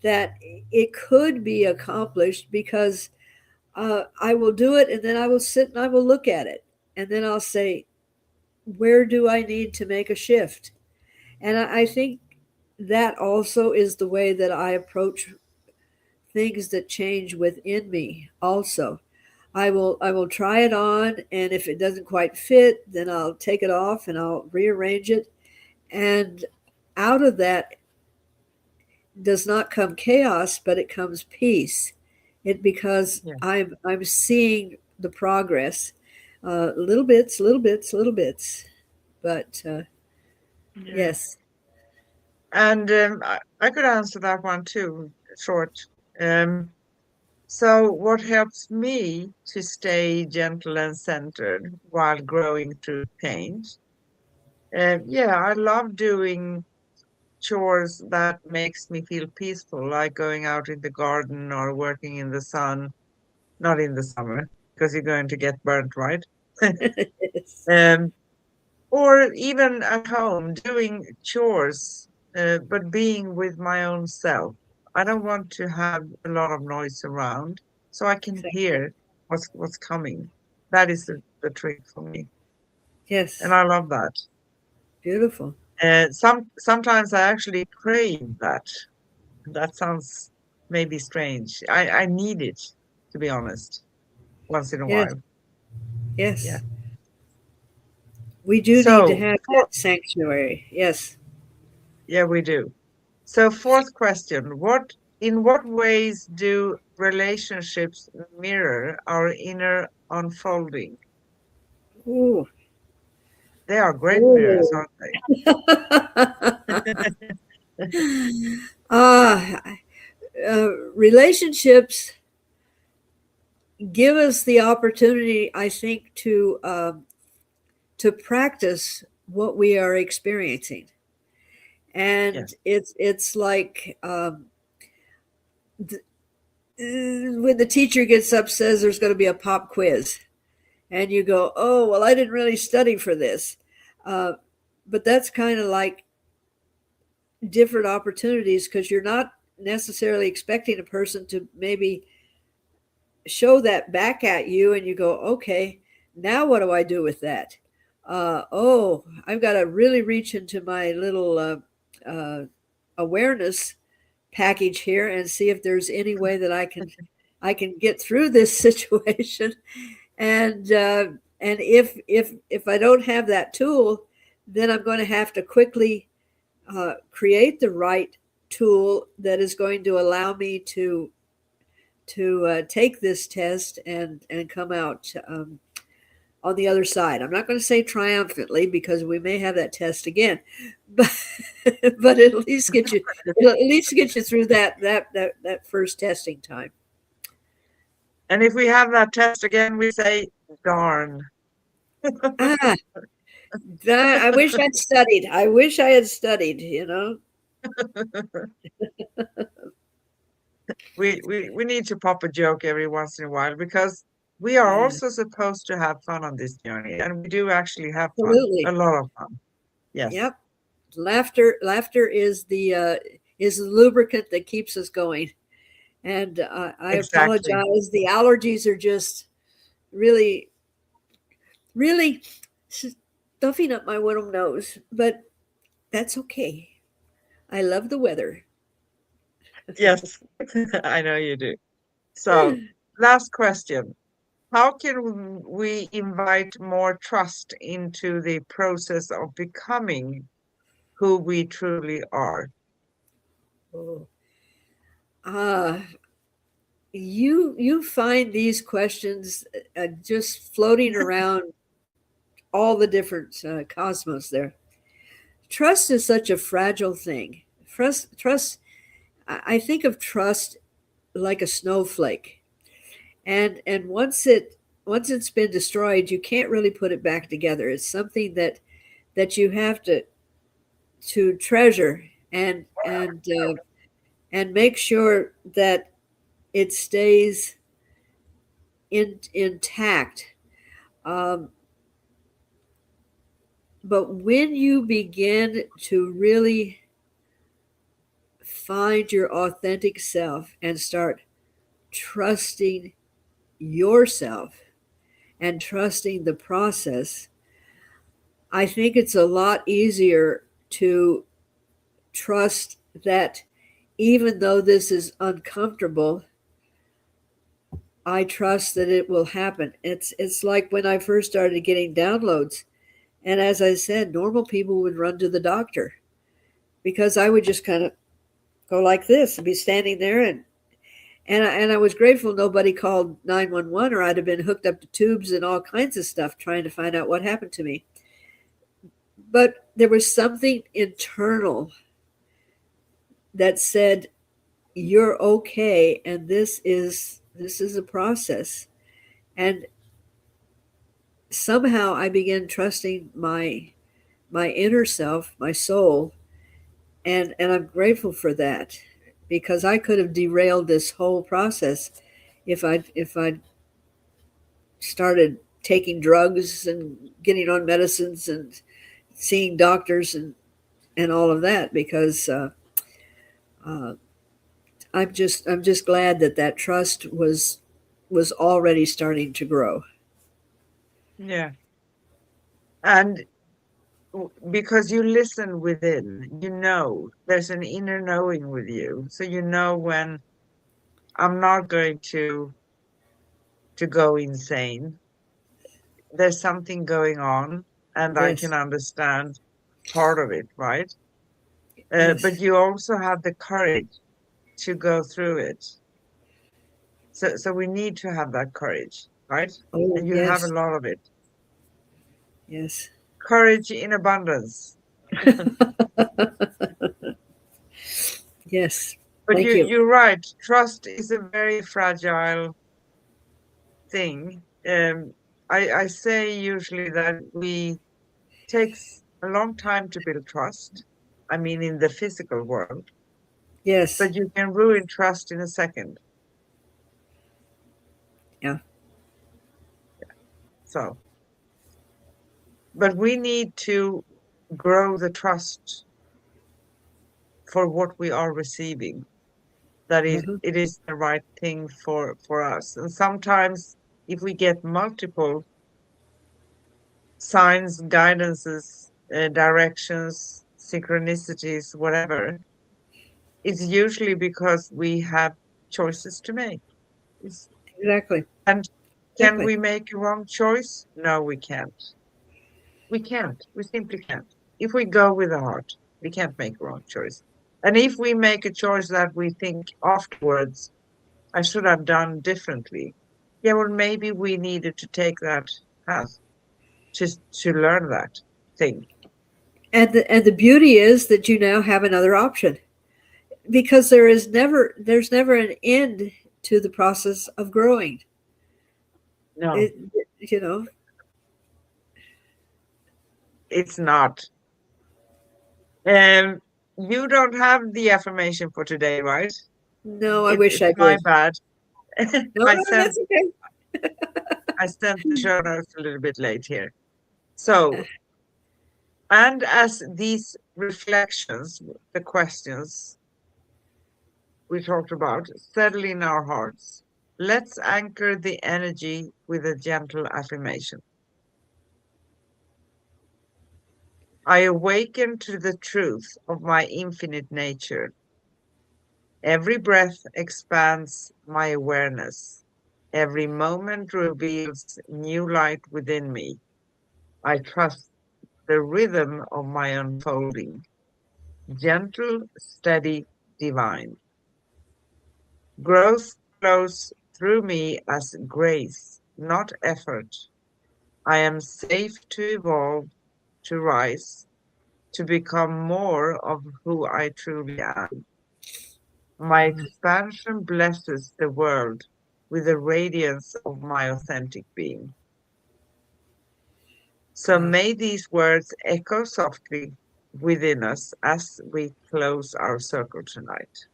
that it could be accomplished because I will do it, and then I will sit and I will look at it, and then I'll say, where do I need to make a shift? And I think that also is the way that I approach things that change within me also. I will try it on, and if it doesn't quite fit, then I'll take it off and I'll rearrange it. And out of that does not come chaos, but it comes peace. It because Yeah. I'm seeing the progress, little bits, little bits, little bits. But Yeah. yes, And I could answer that one too, short. Um, so, what helps me to stay gentle and centered while growing through pain? Yeah, I love doing chores that makes me feel peaceful, like going out in the garden or working in the sun, not in the summer, because you're going to get burnt, right? yes, Um, or even at home doing chores, but being with my own self. I don't want to have a lot of noise around, so I can exactly. hear what's coming. That is the trick for me, and Yes, I love that. beautiful. Sometimes I actually crave that. That sounds maybe strange. I need it, to be honest, once in a Yes, while. Yeah. yes. We do need to So, have that sanctuary. Yes. yeah, we do. So, fourth question, in what ways do relationships mirror our inner unfolding? Ooh. They are great mirrors, Ooh. aren't they? Ah, relationships give us the opportunity, I think, to practice what we are experiencing, and Yes. it's like when the teacher gets up, says there's going to be a pop quiz, and you go, "Oh, well, I didn't really study for this," uh, but that's kind of like different opportunities because you're not necessarily expecting a person to maybe show that back at you, and you go, okay, now what do I do with that? Oh, I've got to really reach into my little uh, awareness package here and see if there's any way that I can get through this situation. And if I don't have that tool, then I'm going to have to quickly create the right tool that is going to allow me to take this test and come out on the other side. I'm not going to say triumphantly because we may have that test again, but but it'll at least get you through that first testing time. And if we have that test again, we say, darn. Ah, I wish I'd studied. I wish I had studied. We need to pop a joke every once in a while because we are Yeah, also supposed to have fun on this journey, and we do actually have fun, a absolutely. lot of fun. Yes, Yep. Laughter is the lubricant that keeps us going. And I exactly. apologize. The allergies are just really, really stuffing up my little nose, but that's okay. I love the weather. Yes, I know you do. So, last question. How can we invite more trust into the process of becoming? who we truly are? Oh. Uh, you find these questions just floating around all the different cosmos there. Trust is such a fragile thing. Trust. I think of trust like a snowflake, and once it's been destroyed, you can't really put it back together. It's something that you have to treasure and make sure that it stays intact. Um, but when you begin to really find your authentic self and start trusting yourself and trusting the process, I think it's a lot easier to trust that even though this is uncomfortable, I trust that it will happen. It's like when I first started getting downloads, and as I said, normal people would run to the doctor because I would just kind of go like this and be standing there, and I was grateful nobody called 911, or I'd have been hooked up to tubes and all kinds of stuff trying to find out what happened to me. But there was something internal that said, you're okay, and this is a process. And somehow I began trusting my inner self, my soul, and I'm grateful for that, because I could have derailed this whole process if I'd started taking drugs and getting on medicines and seeing doctors and all of that, because uh, I'm just glad that trust was already starting to grow. Yeah. And because you listen within, there's an inner knowing with you. So you know when I'm not going to go insane. There's something going on, and I can Yes, understand part of it, right? But yes. you also have the courage to go through it. So we need to have that courage, right? Oh, And you have a yes, lot of it. yes. Courage in abundance. Yes. But Thank you. you're right. Trust is a very fragile thing. I say usually that we takes a long time to build trust. I mean, in the physical world, Yes. but you can ruin trust in a second. Yeah. So, but we need to grow the trust for what we are receiving. That is, Uh-huh. it is the right thing for us. And sometimes, if we get multiple signs, guidances, directions, synchronicities, whatever, it's usually because we have choices to make. It's, Exactly. and can Exactly. we make a wrong choice? No, we can't. We can't. We simply can't. If we go with the heart, we can't make a wrong choice. And if we make a choice that we think afterwards, I should have done differently. Yeah, well, maybe we needed to take that path just to learn that thing. And the beauty is that you now have another option, because there's never an end to the process of growing. No, It you know it's not. Um, you don't have the affirmation for today, right? no, I wish It's I my did. bad. No, I no, sent that's okay. I sent the show notes a little bit late here. So, and as these reflections, the questions we talked about, settle in our hearts, let's anchor the energy with a gentle affirmation. I awaken to the truth of my infinite nature. Every breath expands my awareness. Every moment reveals new light within me. I trust the rhythm of my unfolding. gentle, steady, divine. Growth flows through me as grace, not effort. I am safe to evolve, to rise, to become more of who I truly am. My expansion blesses the world with the radiance of my authentic being. So Wow. may these words echo softly within us as we close our circle tonight.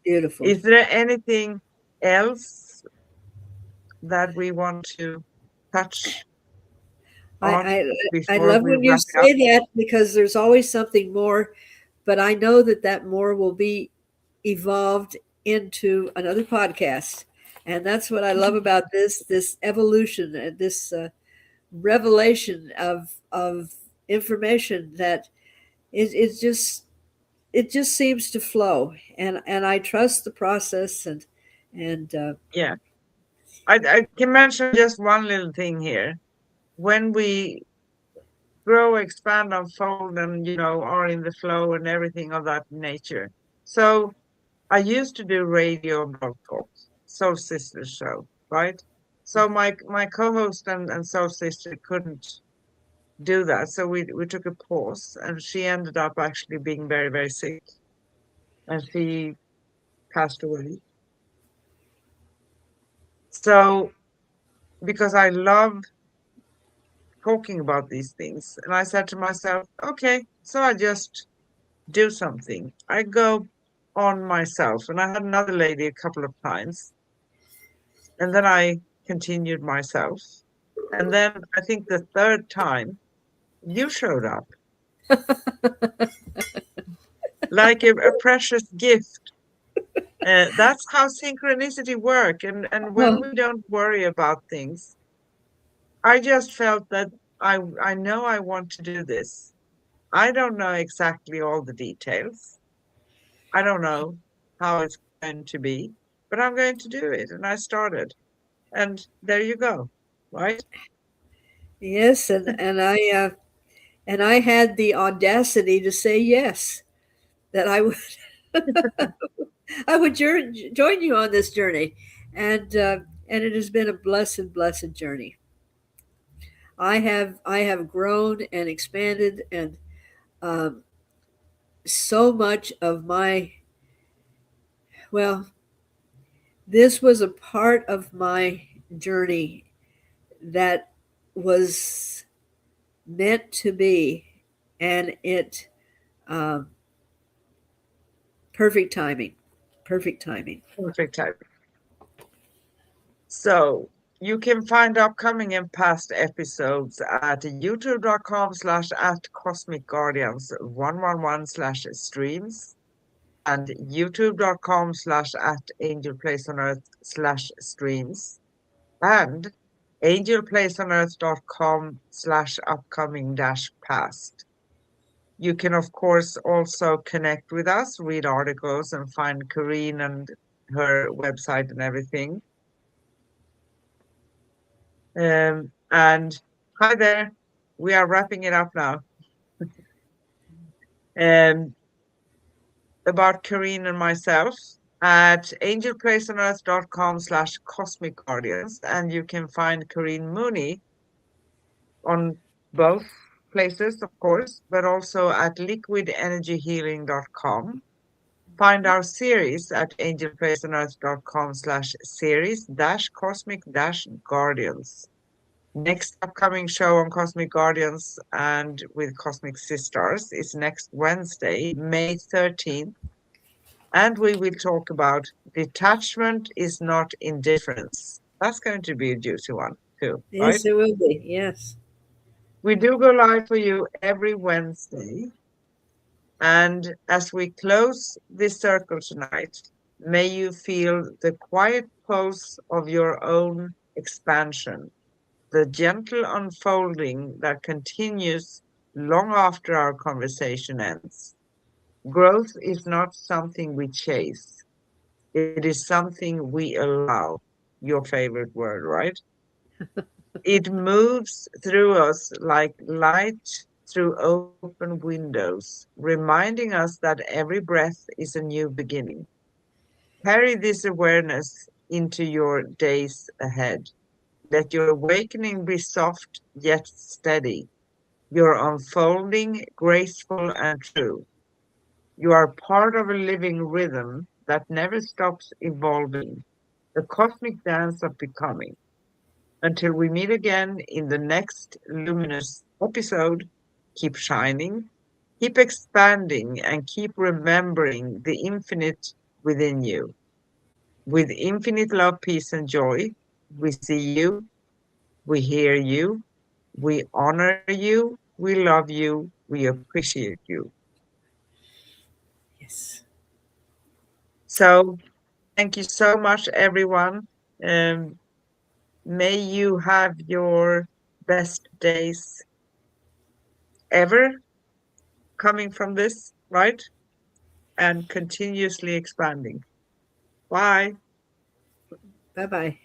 Beautiful. Is there anything else that we want to touch I, on I I before love we when you wrap it up? say that because there's always something more, but I know that that more will be evolved into another podcast, and that's what I love about this evolution and this revelation of information that it just seems to flow, and I trust the process and Yeah, I can mention just one little thing here. When we grow, expand, unfold, and are in the flow and everything of that nature. So I used to do radio and blog talks, Soul Sister show, right? So my co-host and Soul Sister couldn't do that, so we took a pause, and she ended up actually being very very sick, and she passed away. So because I love talking about these things, and I said to myself, okay, so I just do something. I go on myself, and I had another lady a couple of times, and then I continued myself. And then I think the third time you showed up like a precious gift. That's how synchronicity work. And when oh, we don't worry about things, I just felt that I know I want to do this. I don't know exactly all the details. I don't know how it's going to be, but I'm going to do it. And I started. And there you go. Right? yes, and I had the audacity to say yes, that I would I would join you on this journey, and it has been a blessed journey. I have grown and expanded, and um, so much of my well, this was a part of my journey that was meant to be, and it um, perfect timing, perfect timing. Perfect time. So you can find upcoming and past episodes at youtube.com/at Cosmic Guardians 111 slash streams and youtube.com/at Angel Place on Earth slash streams and angelplaceonearth.com/, upcoming dash past. You can, of course, also connect with us, read articles, and find Corrine and her website and everything. And hi there, we are wrapping it up now. Um, about Corrine and myself at angelplaceonearth.com/, cosmic guardians, and you can find Corrine Mooney on both places, of course, but also at liquidenergyhealing.com. Find our series at angelplaceonearth.com/series dash cosmic dash guardians. Next upcoming show on Cosmic Guardians and with Cosmic Sis-Stars is next Wednesday, May 13th. And we will talk about detachment is not indifference. That's going to be a juicy one too, right? Yes, it will be. Yes. We do go live for you every Wednesday. And as we close this circle tonight, may you feel the quiet pulse of your own expansion, the gentle unfolding that continues long after our conversation ends. Growth is not something we chase, it is something we allow. Your favorite word, right? It moves through us like light through open windows, reminding us that every breath is a new beginning. Carry this awareness into your days ahead. Let your awakening be soft yet steady, your unfolding graceful and true. You are part of a living rhythm that never stops evolving, the cosmic dance of becoming. Until we meet again in the next luminous episode, keep shining, keep expanding, and keep remembering the infinite within you. With infinite love, peace, and joy, we see you, we hear you, we honor you, we love you, we appreciate you. Yes. So, thank you so much, everyone. Um, may you have your best days ever coming from this, right? And continuously expanding. Bye. Bye bye.